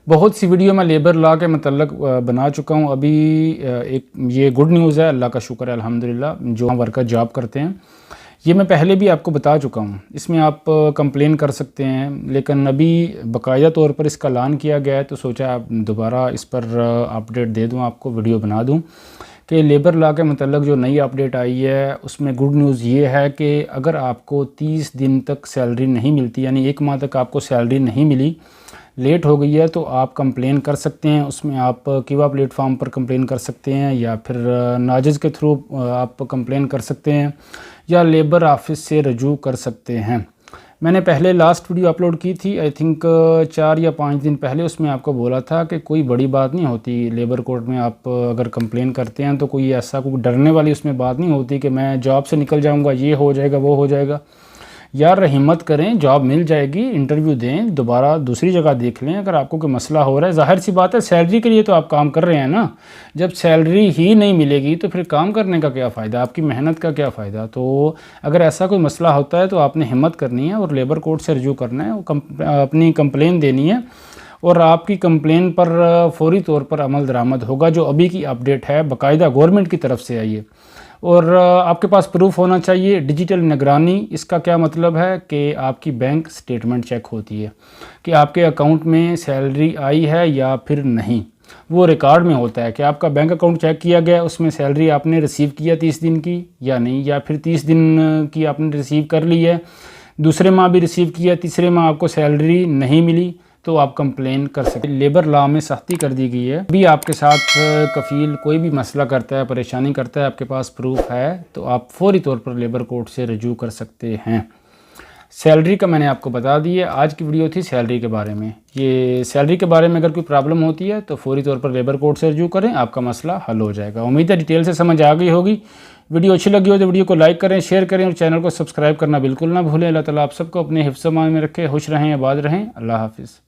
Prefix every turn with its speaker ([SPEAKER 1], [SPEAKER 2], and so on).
[SPEAKER 1] बहुत सी वीडियो मैं labour law के मतलब बना चुका हूँ। अभी एक ये गुड न्यूज़ है, अल्लाह का शुक्र है अल्हम्दुलिल्लाह, जो वर्कर जॉब करते हैं। ये मैं पहले भी आपको बता चुका हूँ। इसमें आप कंप्लेन कर सकते हैं, लेकिन अभी बाकायदा तौर पर इसका ऐलान किया गया है, तो सोचा आप दोबारा इस पर अपडेट दे दूँ, आपको वीडियो बना दूँ कि लेबर लॉ के मतलब जो नई अपडेट आई है उसमें गुड न्यूज़ ये है कि अगर आपको 30 दिन तक सैलरी नहीं मिलती, यानी 1 माह तक आपको सैलरी नहीं मिली, लेट हो गई है, तो आप कंप्लेन कर सकते हैं। उसमें आप किवा प्लेटफॉर्म पर कंप्लेन कर सकते हैं, या फिर नाजिज़ के थ्रू आप कंप्लेन कर सकते हैं, या लेबर ऑफिस से रजू कर सकते हैं। मैंने पहले लास्ट वीडियो अपलोड की थी, आई थिंक 4 या 5 दिन पहले। उसमें आपको बोला था कि कोई बड़ी बात नहीं होती लेबर कोर्ट में आप अगर कंप्लेन करते हैं तो कोई ऐसा कोई डरने वाली उसमें बात नहीं होती कि मैं जॉब से निकल जाऊंगा, ये हो जाएगा, वो हो जाएगा। यार हिम्मत करें, जॉब मिल जाएगी, इंटरव्यू दें, दोबारा दूसरी जगह देख लें अगर आपको कोई मसला हो रहा है। ज़ाहिर सी बात है, सैलरी के लिए तो आप काम कर रहे हैं ना। जब सैलरी ही नहीं मिलेगी तो फिर काम करने का क्या फ़ायदा, आपकी मेहनत का क्या फ़ायदा। तो अगर ऐसा कोई मसला होता है तो आपने हिम्मत करनी है और लेबर कोर्ट से रजू करना है, अपनी कंप्लेन देनी है, और आपकी कंप्लेन पर फौरी तौर पर अमल दरामद होगा। जो अभी की अपडेट है बाकायदा गवर्नमेंट की तरफ से आई है, और आपके पास प्रूफ होना चाहिए। डिजिटल निगरानी, इसका क्या मतलब है कि आपकी बैंक स्टेटमेंट चेक होती है कि आपके अकाउंट में सैलरी आई है या फिर नहीं। वो रिकॉर्ड में होता है कि आपका बैंक अकाउंट चेक किया गया, उसमें सैलरी आपने रिसीव किया 30 दिन की या नहीं, या फिर 30 दिन की आपने रिसीव कर ली है, दूसरे माह भी रिसीव किया, तीसरे माह आपको सैलरी नहीं मिली, तो आप कंप्लेन कर सकते हैं। लेबर लॉ में सख्ती कर दी गई है। अभी आपके साथ कफ़ील कोई भी मसला करता है, परेशानी करता है, आपके पास प्रूफ है, तो आप फौरी तौर पर लेबर कोर्ट से रजू कर सकते हैं। सैलरी का मैंने आपको बता दी है। आज की वीडियो थी सैलरी के बारे में। ये सैलरी के बारे में अगर कोई प्रॉब्लम होती है तो फौरी तौर पर लेबर कोर्ट से रजू करें, आपका मसला हल हो जाएगा। उम्मीद है डिटेल से समझ आ गई होगी। वीडियो अच्छी लगी हो तो वीडियो को लाइक करें, शेयर करें, और चैनल को सब्सक्राइब करना बिल्कुल ना भूलें। अल्लाह ताला आप सबको अपने हिफ्ज़-ए-मान में रखे, खुश रहें, आबाद रहें। अल्लाह हाफिज़।